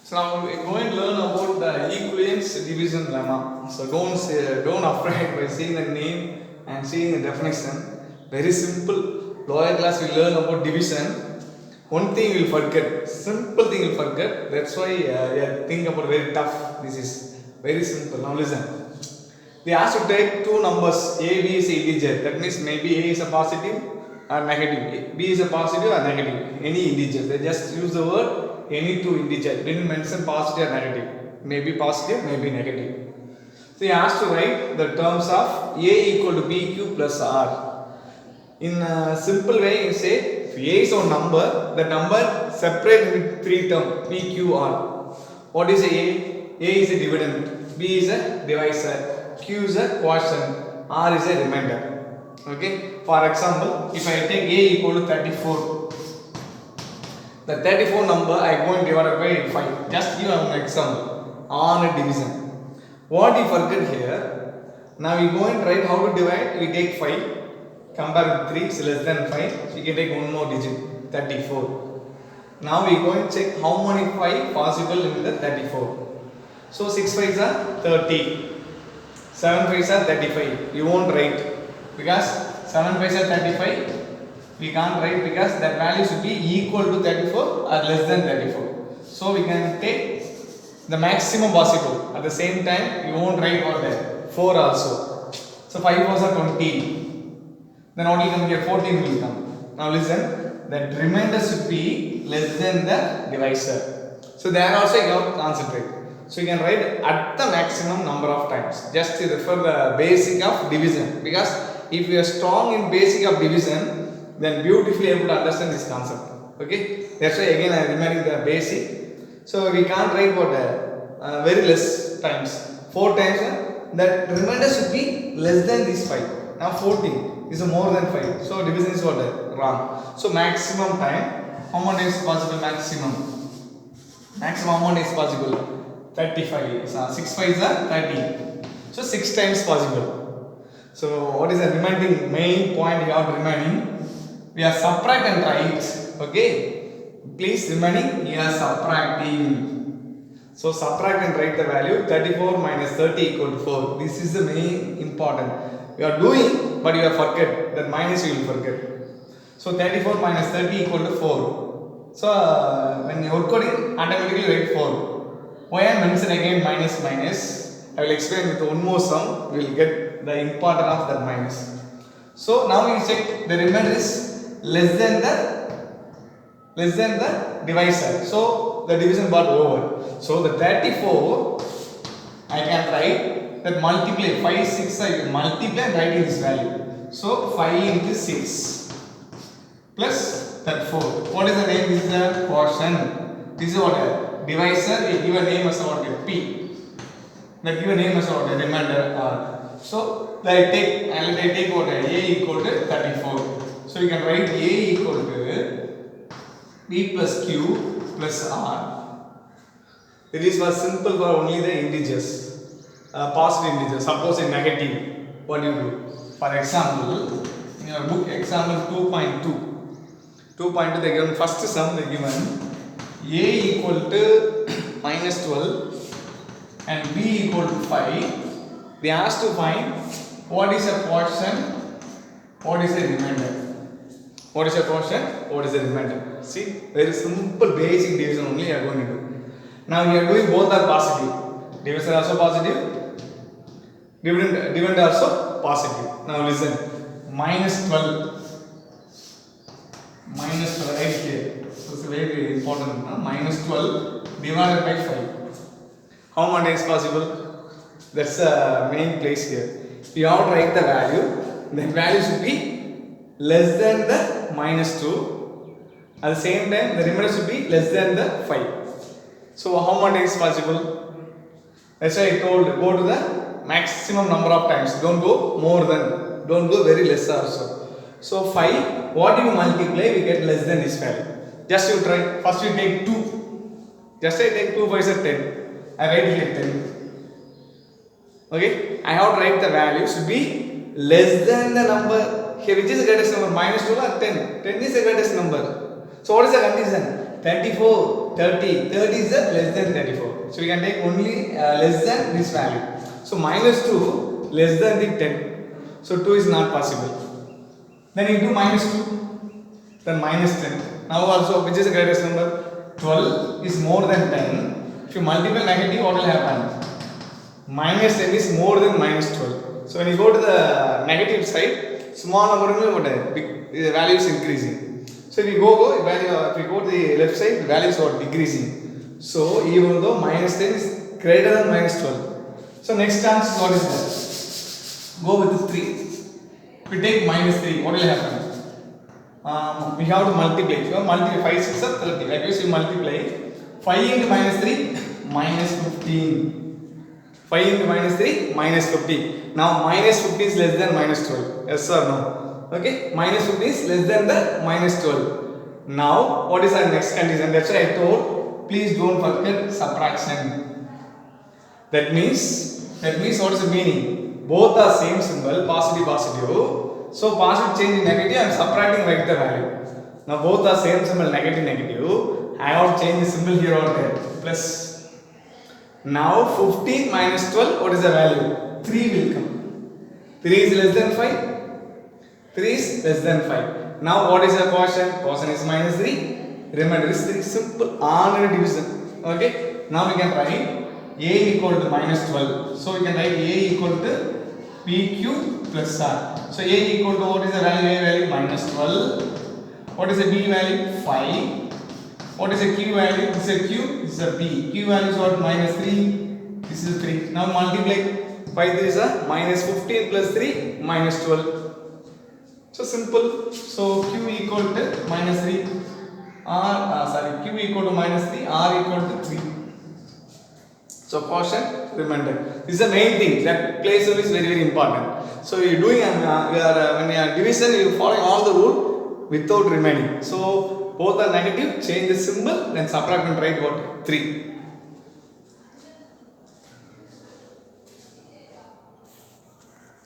So now we're going to learn about the equivalence division lemma. So don't afraid by seeing the name and seeing the definition. Very simple. Lower class we learn about division. One thing you'll forget. Simple thing you'll forget. That's why you think about very tough. This is very simple. Now listen. We asked to take two numbers. A, B is integer. That means maybe A is a positive or negative. B is a positive or negative. Any integer. They just use the word any two integer. Didn't mention positive or negative. Maybe positive, maybe negative. So he asked to write the terms of A equal to BQ plus R. In a simple way, you say if A is a number, the number separate with three terms P, Q, R. What is A? A is a dividend, B is a divisor, Q is a quotient, R is a remainder. Okay. For example, if I take A equal to 34, the 34 number I am going to divide by 5. Just give an example on a division. What you forget here? Now we go and write how to divide. We take 5. Compare with 3 is less than 5. So you can take one more digit, 34. Now we go and check how many 5 possible in the 34. So 6 5s are 30. 7 5s are 35. You won't write because 7 5s are 35. We can't write because that value should be equal to 34 or less than 34. So we can take the maximum possible. At the same time, we won't write what there. 4 also. So 5 4s are 20. Then what will come here? 14 will come. Now listen, that remainder should be less than the divisor. So there also you have to concentrate. So you can write at the maximum number of times. Just to refer the basic of division. Because if you are strong in basic of division, then beautifully able to understand this concept. Okay, that's why again I am reminding the basic. So we can't write what very less times. 4 times that remainder should be less than this 5. Now 14 is more than 5. So division is what wrong. So maximum time, how many is possible? Maximum how many is possible? 35. So 6 5s are 30. So 6 times possible. So what is the remaining main point you have remaining? We are subtract and write. Okay, please remaining we are subtracting. So subtract and write the value 34 minus 30 equal to 4. This is the main important. We are doing, but you have forget that minus you will forget. So 34 minus 30 equal to 4. So when you work coding, automatically write 4. Why I mention again minus minus? I will explain with one more sum. We will get the importance of that minus. So now we check the remainder is less than the divisor. So the division part over. So the 34 I can write that multiply 5 6 I can multiply and write in this value. So 5 into 6 plus that 4. What is the name? This is the quotient. This is what a divisor. We give a name as what P. That give a name as what a remainder R. So I take what A equal to 34. So you can write A equal to P plus Q plus R. It is for simple for only the integers, positive integers. Suppose a negative, what do you do? For example, in your book example 2.2. 2.2 they given first sum they given A equal to minus 12 and B equal to 5. They asked to find what is a quotient, what is a remainder. What is a quotient? What is a remainder? See, very simple basic division only you are going to do. Now you are doing both are positive. Divisor also positive. Dividend also positive. Now listen. Minus 12. Minus 12 right here. So it's very important. Minus 12 divided by 5. How many is possible? That's the main place here. You have to write the value. The value should be less than the minus 2. At the same time, the remainder should be less than the 5. So how many is possible? That's why I told go to the maximum number of times. Don't go more than. Don't go very less also. So 5. What do you multiply? We get less than this value. Just you try. First you take 2. Just I take 2 5s are 10. I write here 10. Okay. I have to write the value should be less than the number. Here, which is the greatest number? Minus 2 or 10? 10 is the greatest number. So, what is the condition? 34. 30. 30 is the less than 34. So we can take only less than this value. So minus 2 less than the 10. So 2 is not possible. Then into minus 2. Then minus 10. Now also which is the greatest number? 12 is more than 10. If you multiply negative, what will happen? Minus 10 is more than minus 12. So when you go to the negative side, small number big, the value is increasing. So if you go if you go to the left side, the value is what? Decreasing. So even though minus 10 is greater than minus 12. So next chance what is that? Go with 3. If we take minus 3, what will happen? We have to multiply. So multiply 5, 6 or 30. Like this you multiply 5 into minus 3 minus 15. 5 into minus 3 minus 15. Now minus 15 is less than minus 12. Yes or no? Okay. Minus 15 is less than the minus 12. Now what is our next condition? That's why I told please don't forget subtraction. That means what is the meaning? Both are same symbol, positive positive. So positive change in negative, I am subtracting right the value. Now both are same symbol, negative negative. I have to change the symbol here or there. Plus. Now 15 minus 12, what is the value? 3 will come. 3 is less than 5. 3 is less than 5. Now what is the quotient? Quotient is minus 3. Remember this is simple ordinary division. Okay. Now we can write A equal to minus 12. So we can write A equal to PQ plus R. So A equal to what is the value? A value minus 12. What is the B value? 5. What is the Q value? This is a Q, this is a B. Q value is what? Minus 3. This is 3. Now multiply. 5 is a minus 15 plus 3 minus 12. So simple. So Q equal to minus 3. Q equal to minus 3. R equal to 3. So quotient remainder. This is the main thing. That place is very very important. So you are doing when you are division, you following all the rule without remaining. So both are negative, change the symbol, then subtract and write what? 3.